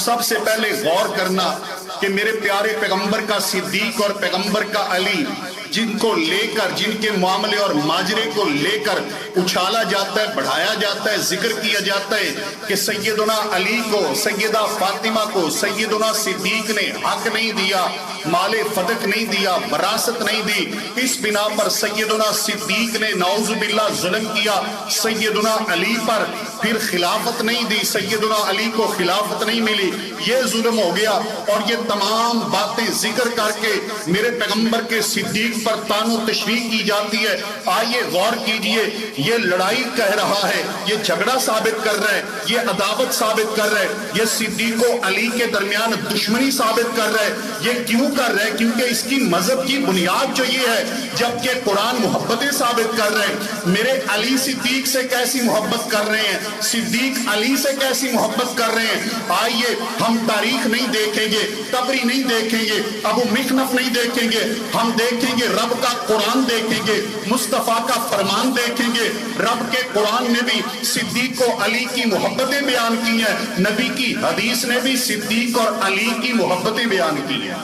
سب سے پہلے غور کرنا کہ میرے پیارے پیغمبر کا صدیق اور پیغمبر کا علی، جن کو لے کر، جن کے معاملے اور ماجرے کو لے کر اچھالا جاتا ہے، بڑھایا جاتا ہے، ذکر کیا جاتا ہے کہ سیدنا علی کو، سیدہ فاطمہ کو سیدنا صدیق نے حق نہیں دیا، مال فدق نہیں دیا، وراثت نہیں دی، اس بنا پر سیدنا صدیق نے نعوذ باللہ ظلم کیا سیدنا علی پر، پھر خلافت نہیں دی، سیدنا علی کو خلافت نہیں ملی، یہ ظلم ہو گیا۔ اور یہ تمام باتیں ذکر کر کے میرے پیغمبر کے صدیق پر تان و تشریح کی جاتی ہے۔ آئیے غور کیجئے، یہ لڑائی کہہ رہا ہے، یہ جھگڑا ثابت کر رہا ہے، یہ عداوت ثابت کر رہا ہے، یہ صدیق و علی کے درمیان دشمنی ثابت کر رہا ہے۔ یہ کیوں کر رہا ہے؟ کیونکہ اس کی مذہب کی بنیاد جو یہ ہے، جبکہ قرآن محبتیں ثابت کر رہے ہیں۔ میرے علی صدیق سے کیسی محبت کر رہے ہیں، صدیق علی سے کیسی محبت کر رہے ہیں۔ آئیے ہم تاریخ نہیں دیکھیں گے، طبری نہیں دیکھیں گے، ابو مخنف نہیں دیکھیں گے، ہم دیکھیں گے رب کا قرآن دیکھیں گے، مصطفیٰ کا فرمان دیکھیں گے۔ رب کے قرآن نے بھی صدیق و علی کی محبتیں بیان کی ہیں، نبی کی حدیث نے بھی صدیق اور علی کی محبتیں بیان کی ہیں۔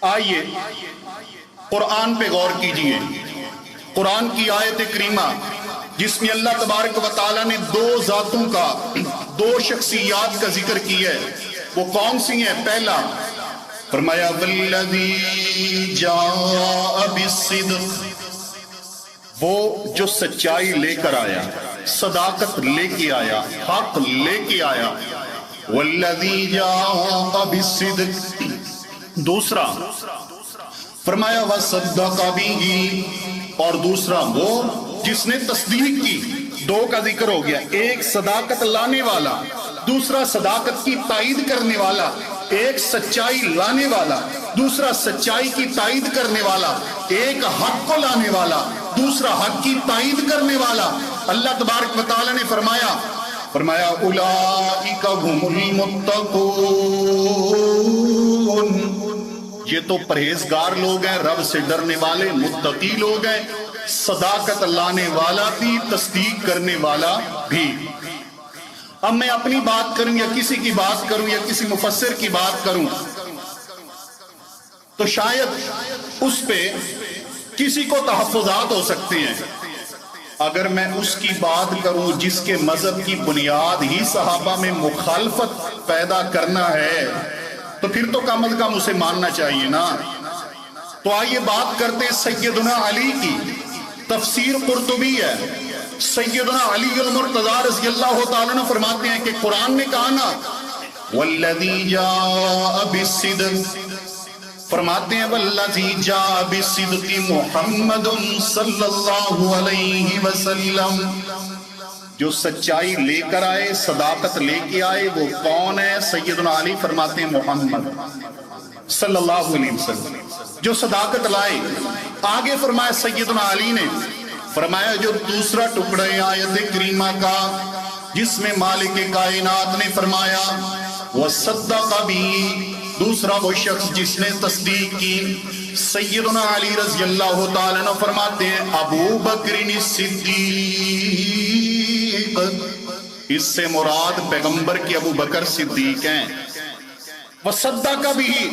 آئیے قرآن پہ غور کیجئے، قرآن کی آیت کریمہ جس میں اللہ تبارک و تعالیٰ نے دو ذاتوں کا، دو شخصیات کا ذکر کیا ہے، وہ کون سی ہیں؟ پہلا فرمایا والذی جاء بالصدق، وہ جو سچائی لے کر آیا، صداقت لے کے آیا، حق لے کے آیا۔ والذی جاء بالصدق، دوسرا فرمایا وصدق بہ، اور دوسرا وہ جس نے تصدیق کی۔ دو کا ذکر ہو گیا، ایک صداقت لانے والا، دوسرا صداقت کی تائید کرنے والا۔ ایک سچائی لانے والا، دوسرا سچائی کی تائید کرنے والا۔ ایک حق کو لانے والا، دوسرا حق کی تائید کرنے والا۔ اللہ تبارک و تعالی نے فرمایا اولئک هم المتقون، یہ تو پرہیزگار لوگ ہیں، رب سے ڈرنے والے متقی لوگ ہیں۔ صداقت لانے والا بھی، تصدیق کرنے والا بھی۔ اب میں اپنی بات کروں یا کسی کی بات کروں یا کسی مفسر کی بات کروں تو شاید اس پہ کسی کو تحفظات ہو سکتے ہیں۔ اگر میں اس کی بات کروں جس کے مذہب کی بنیاد ہی صحابہ میں مخالفت پیدا کرنا ہے تو پھر تو کم از کم اسے ماننا چاہیے نا۔ تو آئیے بات کرتے ہیں سیدنا علی کی۔ تفسیر قرطبی ہے، سیدنا علی المرتضی رضی اللہ تعالیٰ عنہ فرماتے ہیں کہ قرآن نے کہا نا والذی جاء بالصدق، فرماتے ہیں والذی جاء بالصدق محمد صلی اللہ علیہ وسلم، جو سچائی لے کر آئے، صداقت لے کے آئے، وہ کون ہے؟ سیدنا علی فرماتے ہیں محمد صلی اللہ علیہ وسلم جو صداقت لائے۔ آگے فرمایا سیدنا علی نے، فرمایا جو دوسرا ٹکڑا ہے آیت کریمہ کا جس میں مالک کائنات نے فرمایا وصدق بہ، دوسرا وہ شخص جس نے تصدیق کی۔ سیدنا علی رضی اللہ تعالیٰ عنہ فرماتے ہیں ابو بکر صدیق، اس سے مراد پیغمبر کے ابو بکر صدیق ہیں۔ وصدق بہ،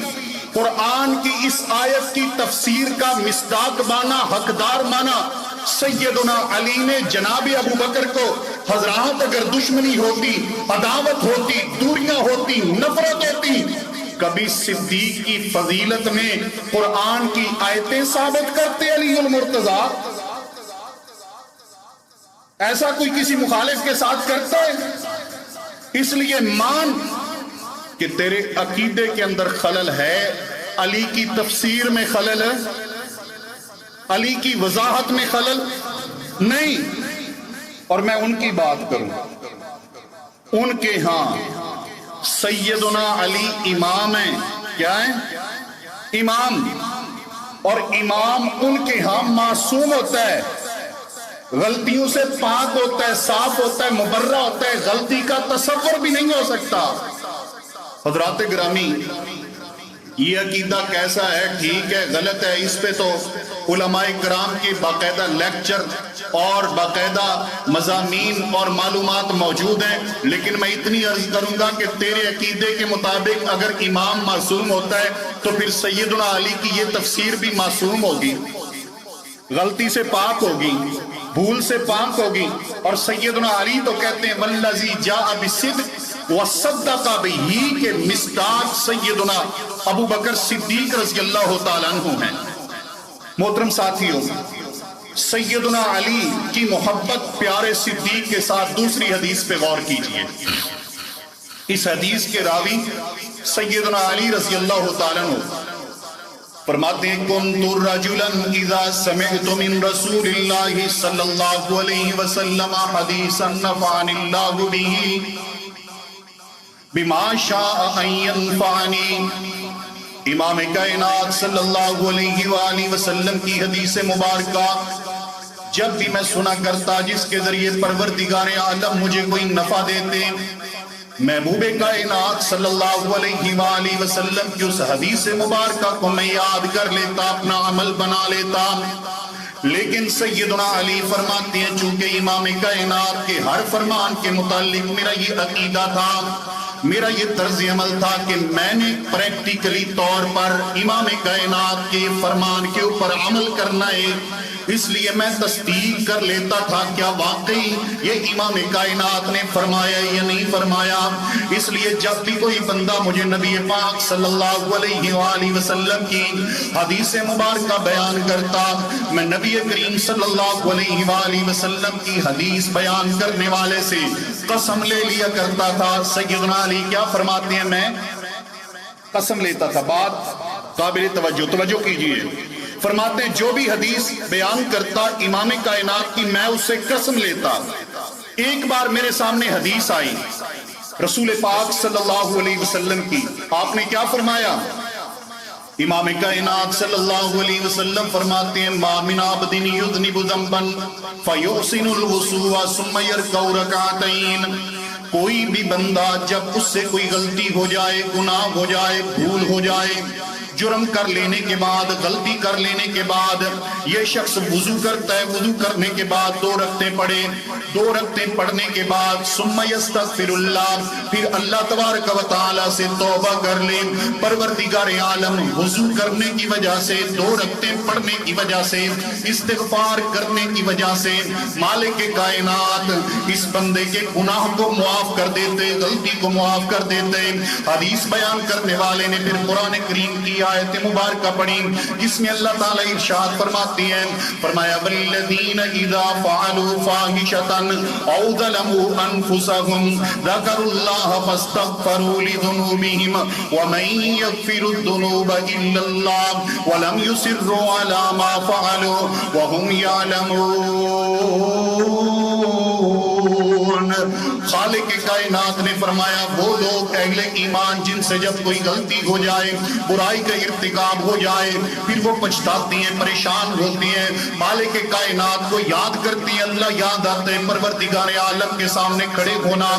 قرآن کی اس آیت کی تفسیر کا مصداق مانا، حقدار مانا سیدنا علی نے جناب ابو بکر کو۔ حضرات اگر دشمنی ہوتی، عداوت ہوتی، دوریاں ہوتی، نفرت ہوتی، کبھی صدیق کی فضیلت میں قرآن کی آیتیں ثابت کرتے علی المرتضی؟ ایسا کوئی کسی مخالف کے ساتھ کرتا ہے؟ اس لیے مان کہ تیرے عقیدے کے اندر خلل ہے، علی کی تفسیر میں خلل ہے، علی کی وضاحت میں خلل نہیں۔ اور میں ان کی بات کروں، ان کے ہاں سیدنا علی امام ہیں۔ کیا ہیں؟ امام۔ اور امام ان کے ہاں معصوم ہوتا ہے، غلطیوں سے پاک ہوتا ہے، صاف ہوتا ہے، مبرہ ہوتا ہے، غلطی کا تصور بھی نہیں ہو سکتا۔ حضرات گرامی، یہ عقیدہ کیسا ہے، ٹھیک ہے غلط ہے، اس پہ تو علماء کرام کے باقاعدہ لیکچر اور باقاعدہ مضامین اور معلومات موجود ہیں، لیکن میں اتنی عرض کروں گا کہ تیرے عقیدے کے مطابق اگر امام معصوم ہوتا ہے تو پھر سیدنا علی کی یہ تفسیر بھی معصوم ہوگی، غلطی سے پاک ہوگی، بھول سے پاک ہوگی۔ اور سیدنا علی تو کہتے ہیں والذی جاء بالصدق وصدق بہ کے مصداق سیدنا ابو بکر صدیق رضی اللہ تعالیٰ عنہ ہیں۔ محترم ساتھیوں، سیدنا علی کی محبت پیارے صدیق کے ساتھ دوسری حدیث پہ غور کیجئے۔ اس حدیث کے راوی سیدنا علی رضی اللہ تعالیٰ عنہ فرماتے ہیں کنت رجلا اذا سمعت من رسول اللہ صلی اللہ علیہ وسلم حدیثا نفعني اللہ به بما شاء ان ينفعني۔ امام کائنات صلی اللہ علیہ وآلہ وسلم کی حدیث مبارکہ جب بھی میں سنا کرتا جس کے ذریعے پروردگار عالم مجھے کوئی نفع دیتے، محبوب کائنات صلی اللہ علیہ وآلہ وسلم کی اس حدیث مبارکہ کو میں یاد کر لیتا، اپنا عمل بنا لیتا۔ لیکن سیدنا علی فرماتے ہیں چونکہ امام کائنات کے ہر فرمان کے متعلق میرا یہ عقیدہ تھا، میرا یہ طرز عمل تھا کہ میں نے پریکٹیکلی طور پر امام کائنات کے فرمان کے اوپر عمل کرنا ہے، اس لیے میں تصدیق کر لیتا تھا کیا واقعی یہ امام کائنات نے فرمایا یا نہیں فرمایا۔ اس لیے جب بھی کوئی بندہ مجھے نبی پاک صلی اللہ علیہ وآلہ وسلم کی حدیث مبارکہ بیان کرتا، میں نبی کریم صلی اللہ علیہ وآلہ وسلم کی حدیث بیان کرنے والے سے قسم لے لیا کرتا تھا۔ سیدنا علی کیا فرماتے ہیں، میں قسم لیتا تھا۔ بات قابل توجہ کیجئے، فرماتے ہیں جو بھی حدیث بیان کرتا امام کائنات کی میں اس سے قسم لیتا۔ ایک بار میرے سامنے حدیث آئی رسول پاک صلی اللہ علیہ وسلم کی، آپ نے کیا فرمایا؟ امام کائنات صلی اللہ علیہ وسلم فرماتے ہیں ما من عبد یذنب ذنبا فیحسن الوضوء ثم یرکع رکعتین، کوئی بھی بندہ جب اس سے کوئی غلطی ہو جائے، گناہ ہو جائے، بھول ہو جائے، جرم کر لینے کے بعد، غلطی کر لینے کے بعد یہ شخص وضو کرتا ہے، وضو کرنے کے بعد دو رکعتیں پڑھے، دو رکعتیں پڑھنے کے بعد ثم یستغفر اللہ، پھر اللہ تبارک و تعالی سے توبہ کر لے۔ پروردگار عالم وضو کرنے کی وجہ سے، دو رکعتیں پڑھنے کی وجہ سے، استغفار کرنے کی وجہ سے مالک کائنات اس بندے کے گناہ کو معاف کر دیتے، غلطی کو معاف کر دیتے۔ حدیث بیان کرنے والے نے پھر قرآن کریم کی آیت مبارکہ پڑھی جس میں اللہ تعالیٰ ارشاد فرماتی ہیں، فرمایا والذین اذا فعلوا فاحشة او ظلموا انفسهم ذکروا اللہ فاستغفروا لذنوبهم ومن یغفر الذنوب الا اللہ ولم یصروا علی ما فعلوا وهم یعلمون۔ خالق کائنات نے فرمایا وہ لوگ اہل ایمان جن سے جب کوئی غلطی ہو جائے، برائی کا ارتکاب ہو جائے، پھر وہ پچھتاتی ہیں، پریشان ہوتی ہیں، مالک کائنات کو یاد کرتی ہیں، اللہ یاد آتے ہیں، پروردگار عالم کے سامنے کھڑے ہونا،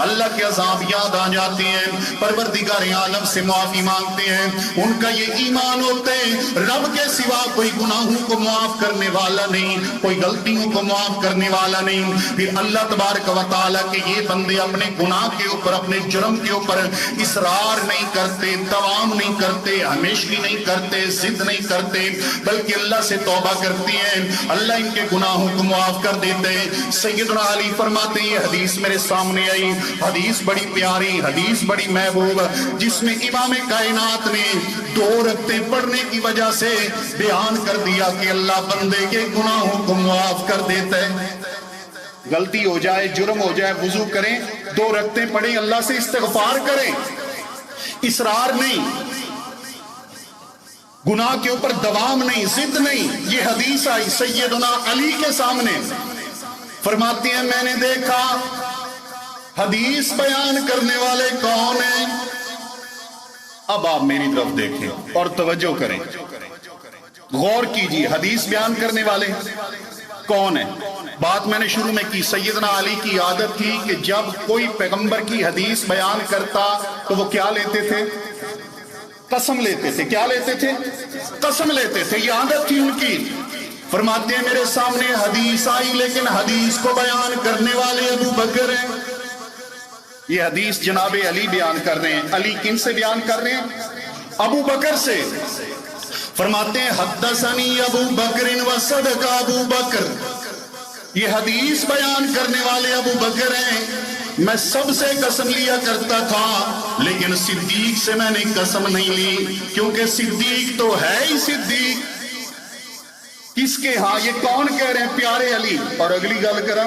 اللہ کے عذاب یاد آ جاتے ہیں، پروردگار عالم سے معافی مانگتے ہیں۔ ان کا یہ ایمان ہوتے ہیں رب کے سوا کوئی گناہوں کو معاف کرنے والا نہیں، کوئی غلطیوں کو معاف کرنے والا نہیں۔ پھر اللہ تبارک و تعالیٰ کے یہ بندے اپنے گناہ کے اوپر، اپنے جرم کے اوپر اصرار نہیں کرتے، دوام نہیں کرتے، ہمیشگی نہیں کرتے، ضد نہیں کرتے، بلکہ اللہ سے توبہ کرتی ہیں، اللہ ان کے گناہوں کو معاف کر دیتے ہیں۔ سیدنا علی فرماتے ہیں یہ حدیث میرے سامنے آئی، حدیث بڑی پیاری، حدیث بڑی محبوب، جس میں امام کائنات نے دو رکعتیں پڑھنے کی وجہ سے بیان کر دیا کہ اللہ بندے کے گناہوں کو معاف کر دیتا ہے۔ غلطی ہو جائے، جرم ہو جائے، وضو کریں، دو رکعتیں پڑھیں، اللہ سے استغفار کریں، اصرار نہیں، گناہ کے اوپر دوام نہیں، ضد نہیں۔ یہ حدیث آئی سیدنا علی کے سامنے، فرماتے ہیں میں نے دیکھا حدیث بیان کرنے والے کون ہیں؟ اب آپ میری طرف دیکھیں اور توجہ کریں، غور کیجئے، حدیث بیان کرنے والے کون ہیں؟ بات میں نے شروع میں کی، سیدنا علی کی عادت تھی کہ جب کوئی پیغمبر کی حدیث بیان کرتا تو وہ کیا لیتے تھے؟ कसम लेते थे। क्या लेते थे? कसम लेते थे, ये आदत थी उनकी। फरमाते हैं मेरे सामने हदीस आई, लेकिन हदीस को बयान करने वाले अबू बकर हैं। ये हदीस जनाबे अली बयान कर रहे हैं। अली किन से बयान कर रहे हैं? अबू बकर से। फरमाते हैं हद्दसनी अबू बकर व सदका अबू बकर, ये हदीस बयान करने वाले अबू बकर हैं। मैं सबसे कसम लिया करता था, लेकिन सिद्दीक से मैंने कसम नहीं ली, क्योंकि सिद्दीक तो है ही सिद्दीक। किसके? हाँ, ये कौन कह रहे हैं? प्यारे अली। और अगली गल करा,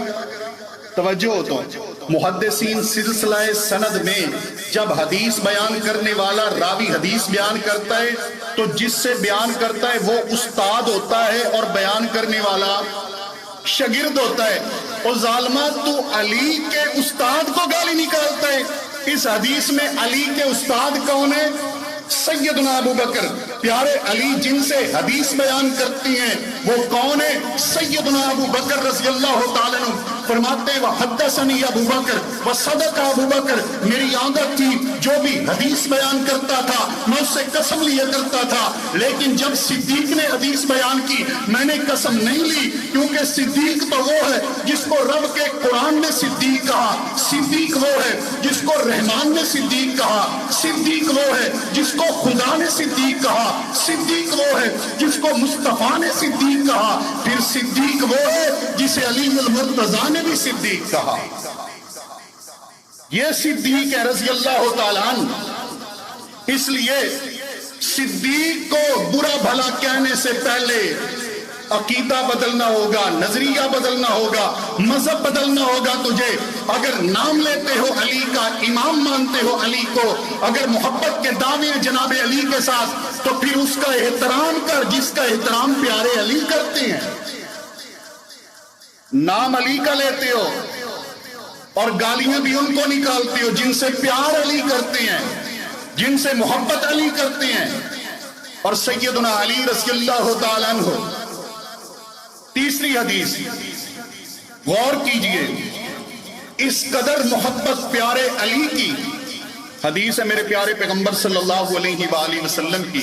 तवज्जो तो मुहद्दिसीन सिलसिला सनद में जब हदीस बयान करने वाला रावी हदीस बयान करता है, तो जिससे बयान करता है वो उस्ताद होता है और बयान करने वाला शागिर्द होता है। और जालिमा तू अली के उस्ताद को गाली निकालता है। इस हदीस में अली के उस्ताद कौन है? सैयदना अबू बकर। प्यारे अली जिनसे हदीस बयान करती हैं वो कौन है? सैयदना अबू बकर रज़ी अल्लाह ताला अन्हु। फरमाते व हद्दसनी अबू बकर व सदका अबू बकर, मेरी आदत थी जो भी हदीस बयान करता था मैं उससे कसम लिया करता था, लेकिन जब सिद्दीक ने हदीस बयान की मैंने कसम नहीं ली, क्योंकि सिद्दीक तो वो है जिसको रब के कुरान ने सिद्दीक कहा, सिद्दीक वो है जिसको रहमान ने सिद्दीक कहा, सिद्दीक वो है जिसको खुदा ने सिद्दीक कहा, सिद्दीक वो है जिसको मुस्तफा ने सिद्दीक कहा, फिर सिद्दीक वो है जिसे अली मुर्तजा ने भी सिद्दीक कहा। ये सिद्दीक है रज़ी अल्लाह ताला अन्हु। इसलिए सिद्दीक को बुरा भला कहने से पहले अकीदा बदलना होगा, नजरिया बदलना होगा, मजहब बदलना होगा तुझे। अगर नाम लेते हो अली का, इमाम मानते हो अली को, अगर मोहब्बत के दावे हैं जनाबे अली के साथ, तो फिर उसका एहतराम कर जिसका एहतराम प्यारे अली करते हैं। नाम अली का लेते हो और गालियां भी उनको निकालते हो जिनसे प्यार अली करते हैं, जिनसे मोहब्बत अली करते हैं। और सैयदना अली रज़ियल्लाहु ताला अन्हु। तीसरी हदीस गौर कीजिए, इस कदर मोहब्बत प्यारे अली की हदीस है मेरे प्यारे पैगंबर सल्लल्लाहु अलैहि वसल्लम की।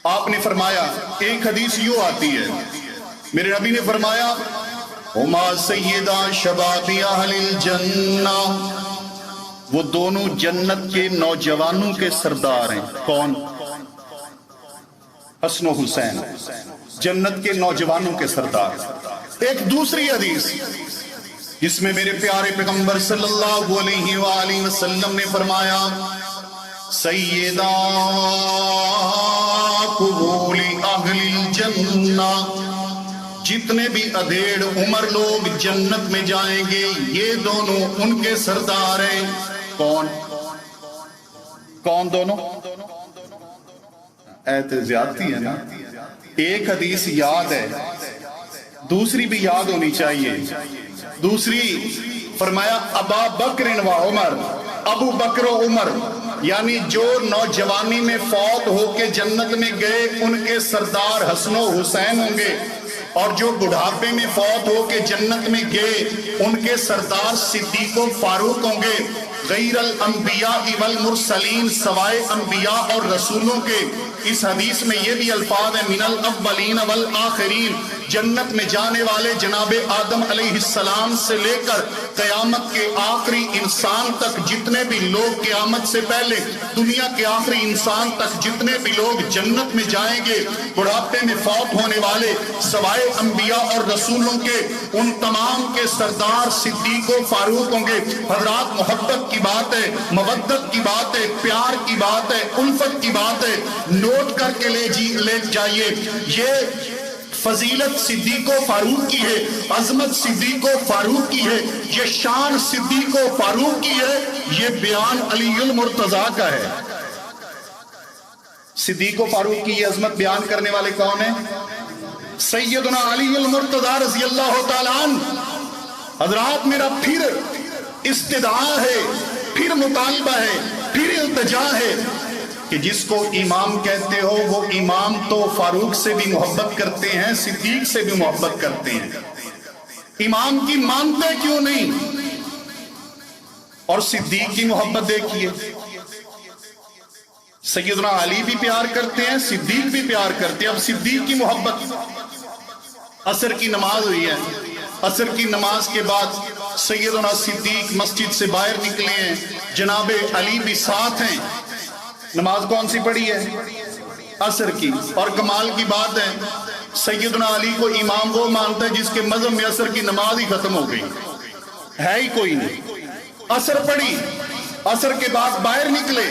आपने फरमाया, एक हदीस यूं आती है, मेरे नबी ने फरमाया हुमा सय्यदा शबाबी अहलिल जन्ना, वो दोनों जन्नत के नौजवानों के सरदार हैं। कौन? हसन हुसैन, जन्नत के नौजवानों के सरदार। एक दूसरी हदीस जिसमें मेरे प्यारे पैगंबर सल्लल्लाहु अलैहि वसल्लम ने फरमाया सय्यदा कुबूली अहलिल जन्ना, जितने भी अधेड़ उम्र लोग जन्नत में जाएंगे ये दोनों उनके सरदार हैं। कौन? कौन दोनों? ऐसे ज्यादती है ना। एक हदीस याद है, दूसरी भी याद होनी चाहिए। दूसरी फरमाया अबा बकर व उमर, अबू बकर उमर, यानी जो नौजवानी में फौत होके जन्नत में गए उनके सरदार हसन हुसैन होंगे, और जो बुढ़ापे में फौत होके जन्नत में गए उनके सरदार सिद्दीक व फारूक होंगे। गैरल अंबिया वल मुरसलीन, सवाए अंबिया और रसूलों के। इस हदीस में ये भी अल्फाज है मिनल अव्वलीन वल आखिरीन, जन्नत में जाने वाले जनाबे आदम अलैहिस्सलाम से लेकर क़यामत के आखिरी इंसान तक जितने भी लोग, क़यामत से पहले दुनिया के आखिरी इंसान तक जितने भी लोग जन्नत में जाएंगे, बुढ़ापे में फौत होने वाले सवाए अंबिया और रसूलों के, उन तमाम के सरदार सिद्दीक व फारूक होंगे। हजरात, मोहब्बत की बात है, मवद्दत की बात है, प्यार की बात है, उल्फत की बात है, नोट करके ले जाइए। ये फजीलत सिद्दीक व फारूक की है, अजमत सिद्दीक व फारूक की है, ये शान सिद्दीक व फारूक की है, ये बयान अलीउल मुर्तजा का है। सिद्दीक व फारूक की ये अजमत बयान करने वाले कौन है? सैयदना अलीउल मुर्तजा रज़ी अल्लाह ताला अन्हु। हजरात, मेरा फिर इस्तिदा है, फिर मुतालबा है, फिर इल्तिजा है कि जिसको इमाम कहते हो वो इमाम तो फारूक से भी मोहब्बत करते हैं, सिद्दीक से भी मोहब्बत करते हैं। इमाम की मानते क्यों नहीं? और सिद्दीक की मोहब्बत देखिए, सैयदना अली भी प्यार करते हैं, सिद्दीक भी प्यार करते हैं। अब सिद्दीक की मोहब्बत। असर की नमाज हुई है, असर की नमाज के बाद सैयदना सिद्दीक मस्जिद से बाहर निकले हैं, जनाबे अली भी साथ हैं। नमाज कौन सी पढ़ी है? असर की। और कमाल की बात है, सैयदना अली को इमाम वो मानता है जिसके मजहब में असर की नमाज ही खत्म हो गई, है ही कोई नहीं। असर पढ़ी, असर के बाद बाहर निकले,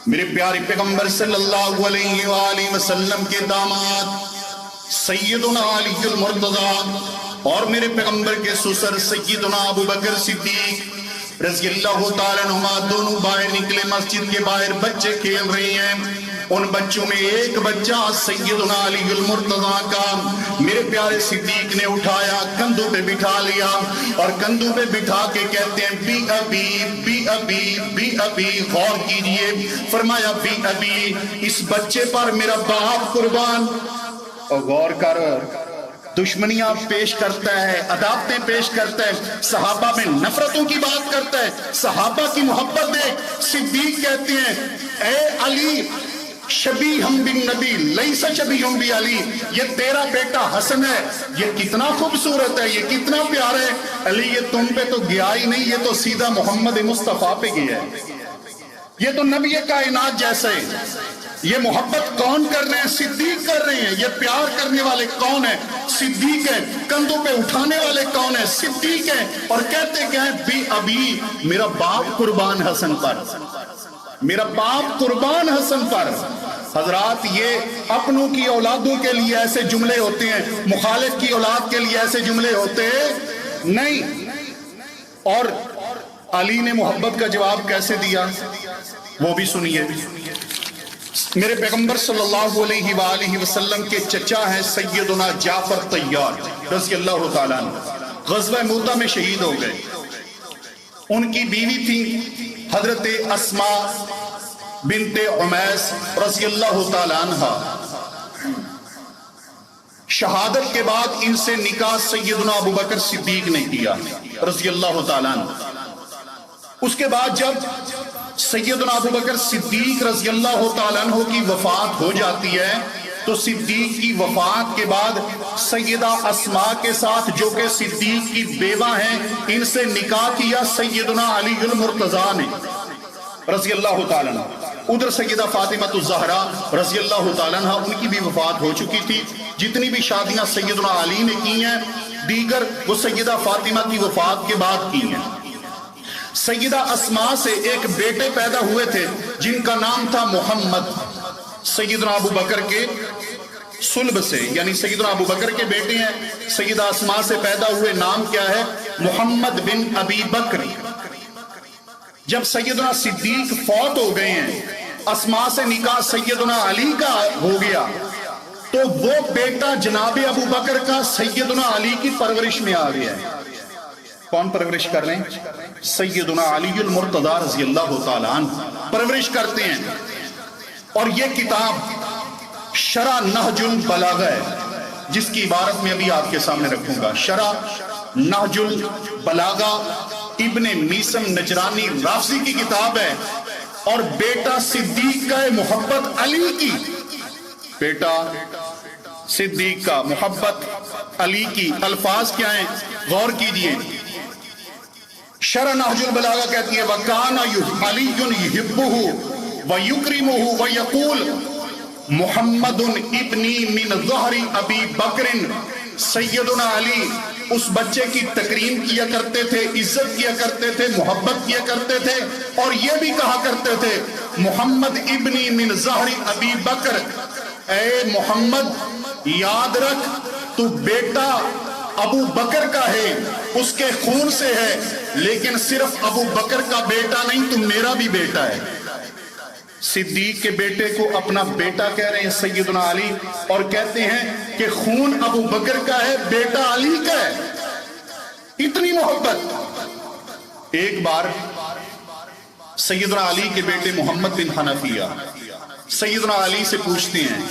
मेरे प्यारे पैगंबर सल्लल्लाहु अलैहि वसल्लम के दामाद सैयदना अलीउल मुर्तज़ा और मेरे पैगंबर के ससुर सैयदना अबू बकर सिद्दीक रज़ियल्लाहु ताला अन्हुमा दोनों बाहर निकले। मस्जिद के बाहर बच्चे खेल रहे हैं, उन बच्चों में एक बच्चा सैयदना अलीउल मुर्तज़ा का मेरे प्यारे सिद्दीक ने उठाया, कंधों पे बिठा लिया और कंधों पे बिठा के कहते हैं बी अबी बी अबी बी अबी। गौर कीजिए, फरमाया बी अबी, इस बच्चे पर मेरा बाप कुर्बान। और गौर कर, दुश्मनियां पेश करता है, अदावतें पेश करता है, सहाबा में नफरतों की बात करता है, सहाबा की मोहब्बत देख। सिद्दीक कहते हैं ए अली शबी हम बिन नबी लैसा शबी हम भी अली, ये तेरा बेटा हसन है, ये कितना खूबसूरत है, ये कितना प्यारा है। अली ये तुम पे तो गया ही नहीं, ये तो सीधा मोहम्मद मुस्तफा पे गया है, ये तो नबी कायनात जैसे है। ये मोहब्बत कौन कर रहे हैं? सिद्दीक कर रहे हैं। ये प्यार करने वाले कौन है? सिद्दीक है। कंधों पे उठाने वाले कौन है? सिद्दीक है। और कहते क्या है? बी अबी, मेरा बाप कुर्बान हसन पर, मेरा बाप कुर्बान हसन पर। हजरात, ये अपनों की औलादों के लिए ऐसे जुमले होते हैं, मुखालिफ की औलाद के लिए ऐसे जुमले होते नहीं। और अली ने मोहब्बत का जवाब कैसे दिया वो भी सुनिए। मेरे पैगंबर सल्लल्लाहु अलैहि वसल्लम के चचा हैं सैयदना जाफर तैयार रज़ियल्लाहु ताला अन्हु, ग़ज़वा मूता में शहीद हो गए। उनकी बीवी थी हजरत अस्मा बिनते उमैस रज़ियल्लाहु ताला अन्हा। शहादत के बाद इनसे निकाह सैयदना अबू बकर सिद्दीक ने किया रज़ियल्लाहु ताला अन्हु। उसके बाद जब सैयदना अबू बकर सिद्दीक रज़ियल्लाहु ताला अन्हु की वफात हो जाती है, तो सिद्दीक की वफात के बाद सैयदा अस्मा के साथ, जो कि सिद्दीक की बेवा हैं, इनसे निकाह किया सैयदना अलीउल मुर्तज़ा ने रज़ियल्लाहु ताला अन्हु। उधर सैयदा फातिमा ज़हरा रज़ियल्लाहु ताला अन्हा, उनकी भी वफात हो चुकी थी। जितनी भी शादियां सैयदना अली ने की हैं, दीगर वो सैयदा फातिमा की वफात के बाद की हैं। सैयदा अस्मा से एक बेटे पैदा हुए थे जिनका नाम था मोहम्मद। सैयदना अबू बकर के सुल्ब से, यानी सैयदना अबू बकर के बेटे हैं, सैयदा अस्मा से पैदा हुए। नाम क्या है? मोहम्मद बिन अबी बकर। जब सैयदना सिद्दीक फौत हो गए हैं, अस्मा से निकाह सैयदना अली का हो गया, तो वो बेटा जनाबे अबू बकर का सैयदना अली की परवरिश में आ गया है। कौन परवरिश कर रहे हैं? सैयदना अलीउल मुर्तज़ा रज़ियल्लाहु ताला अन्हु परवरिश करते हैं। और ये किताब शरा नहजुल बलागा है, जिसकी इबारत में अभी आपके सामने रखूंगा। शरा नहजुल बलागा इब्ने मीसम नजरानी राफ़ज़ी की किताब है। और बेटा सिद्दीक का है, मोहब्बत अली की, बेटा सिद्दीक का, मोहब्बत अली की। अल्फाज क्या हैं? गौर कीजिए। शरा नहजुल बलागा कहती है वकाना अलीयुन युहिब्बुहु व युकरिमुहु व यक़ूल मुहम्मदुन इब्नी मिन ज़हरी अबी बकरिन। सैयदना अली उस बच्चे की तकरीम किया करते थे, इज्जत किया करते थे, मोहब्बत किया करते थे, और ये भी कहा करते थे मुहम्मद इब्नी मिन ज़हरी अबी बकर, ए मोहम्मद याद रख तू बेटा अबू बकर का है, उसके खून से है, लेकिन सिर्फ अबू बकर का बेटा नहीं, तू मेरा भी बेटा है। सिद्दीक के बेटे को अपना बेटा कह रहे हैं सैयदना अली, और कहते हैं कि खून अबू बकर का है, बेटा अली का है। इतनी मोहब्बत। एक बार सैयदना अली के बेटे मोहम्मद बिन हनफिया सैयदना अली से पूछते हैं,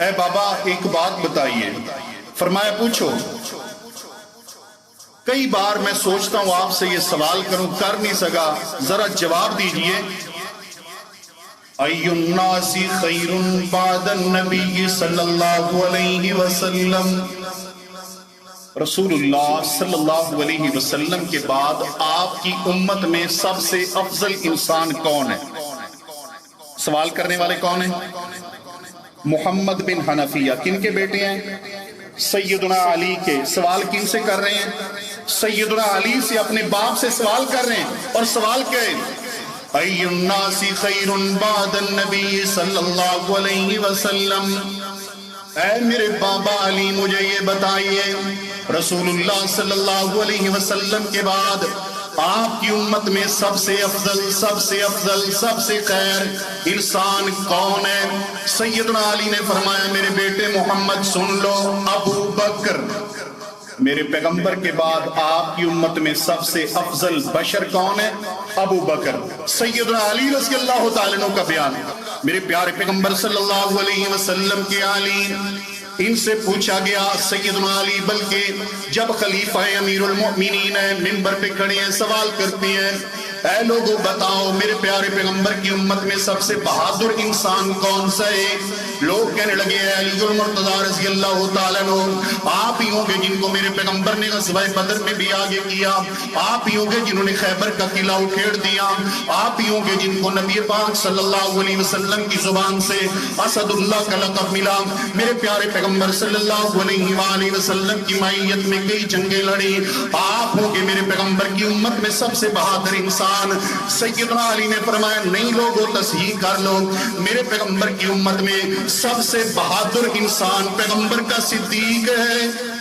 ए बाबा एक बात बताइए। फरमाया पूछो। कई बार मैं सोचता हूं आपसे ये सवाल करूं, कर नहीं सका, जरा जवाब दीजिए। अय्युन्नासी खैरुन बादन नबी सल्लल्लाहु अलैहि वसल्लम, रसूलुल्लाह सल्लल्लाहु अलैहि वसल्लम के बाद आपकी उम्मत में सबसे अफजल इंसान कौन है? सवाल करने वाले कौन है? मोहम्मद बिन हनफिया किनके बेटे हैं? सैयदुना अली के। सवाल किन से कर रहे हैं? सैयदुना अली से, अपने बाप से सवाल कर रहे हैं। और सवाल क्या है? अय्युन्नासी खैरुन बादन नबी सल्लल्लाहु अलैहि वसल्लम, ऐ मेरे बाबा अली मुझे ये बताइए, रसूलुल्लाह सल्लल्लाहु अलैहि वसल्लम के बाद आपकी उम्मत में सबसे अफजल, सबसे अफजल, सबसे खैर इंसान कौन है? सैयदना अली ने फरमाया, मेरे बेटे मोहम्मद सुन लो, अबू बकर। मेरे पैगंबर के बाद आपकी उम्मत में सबसे अफजल बशर कौन है? अबू बकर। सैयदना अली रज़ी अल्लाह तआला अन्हु का बयान। मेरे प्यारे पैगंबर सल्लल्लाहु अलैहि वसल्लम के अली, इनसे पूछा गया सैयदना अली, बल्कि जब खलीफा अमीरुल मोमिनीन है, मिंबर पे खड़े हैं, सवाल करते हैं, ऐ लोगों बताओ मेरे प्यारे पैगंबर की उम्मत में सबसे बहादुर इंसान कौन सा है? लोग कहने लगे अलीउल मुर्तज़ा रज़ी अल्लाह तआला अन्हु, आप ही होंगे जिनको मेरे पैगंबर ने ग़ज़वा बदर में भी आगे किया, आप ही होंगे जिन्होंने खैबर का किला उखेड़ दिया, आप ही होंगे जिनको नबी पाक सल्लल्लाहु अलैहि वसल्लम की जुबान से असदुल्लाह का लक़ब मिला। मेरे प्यारे पैगंबर सल्लल्लाहु अलैहि वसल्लम की माइयत में कई जंगें लड़ी, आप होंगे मेरे पैगंबर की उम्मत में सबसे बहादुर इंसान। सैयदना अली ने फरमाया, नहीं लोगों तस्हीह कर लो, मेरे पैगंबर की उम्मत में सबसे बहादुर इंसान पैगंबर का सिद्दीक है।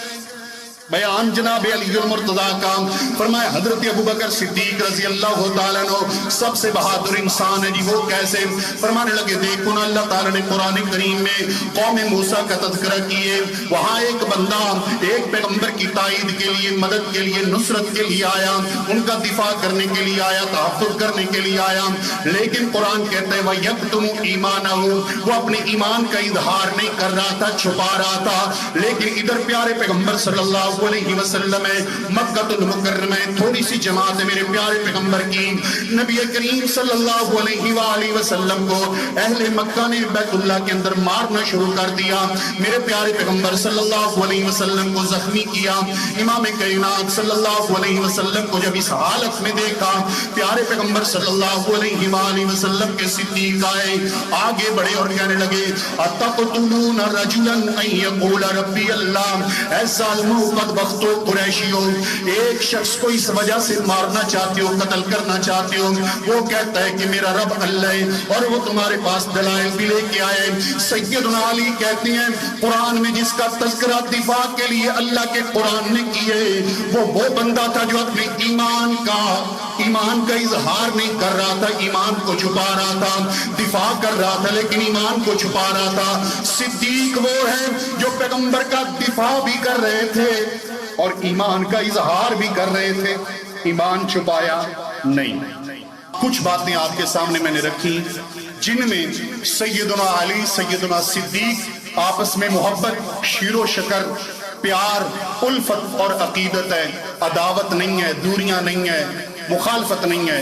बयान जनाब अलीउल मुर्तज़ा का, फरमाया हजरत अबू बकर सिद्दीक रज़ी अल्लाह तआला अन्हु सबसे बहादुर इंसान है जी। वो कैसे? फरमाने लगे, देखो ना अल्लाह ताला ने कुरान करीम में कौम मूसा का तज़किरा किए, वहां एक बंदा एक पैगंबर की ताईद के लिए, मदद के लिए, नुसरत के लिए आया, उनका दिफा करने के लिए आया, तहफ़्फ़ुज़ करने के लिए आया, लेकिन कुरान कहता है वह यक्तुमु ईमानहु, वो अपने ईमान का इजहार नहीं कर रहा था, छुपा रहा था। लेकिन इधर प्यारे पैगंबर सल्लल्लाहु अलैहि वसल्लम मक्कातुल मुकर्रमा थोड़ी सी जमात है मेरे प्यारे पैगंबर की, नबी करीम सल्लल्लाहु अलैहि वसल्लम को अहले मक्का ने बैतुल्लाह के अंदर मारना शुरू कर दिया। मेरे प्यारे पैगंबर सल्लल्लाहु अलैहि वसल्लम को जख्मी किया। इमाम कायनात सल्लल्लाहु अलैहि वसल्लम को जब इस हालत में देखा, प्यारे पैगंबर सल्लल्लाहु अलैहि वसल्लम के सिद्दीक आए, आगे बढ़े और कहने लगे, अतक़तुलून रजुलन अन यक़ूल रब्बी अल्लाह, ऐ ज़ालिमों बदबख्तों कुरैशियों, एक शख्स को इस वजह से मारना चाहते हो, कत्ल करना चाहते हो, वो कहता है कि मेरा रब अल्लाह है, और वो तुम्हारे पास दलाइल भी लेके आए। सैयदना अली कहते हैं, कुरान में जिसका तज़किरा दिफा के लिए अल्लाह के कुरान ने किए, वो बंदा था जो अपने ईमान का इजहार नहीं कर रहा था, ईमान को छुपा रहा था, दिफा कर रहा था लेकिन ईमान को छुपा रहा था। सिद्दीक वो है जो पैगंबर का दिफा भी कर रहे थे और ईमान का इजहार भी कर रहे थे, ईमान छुपाया नहीं। कुछ बातें आपके सामने मैंने रखी जिनमें सैयदना अली, सैयदना सिद्दीक आपस में मोहब्बत, शीरो शकर, प्यार, उल्फत और अकीदत है, अदावत नहीं है, दूरियां नहीं है, मुखालफत नहीं है।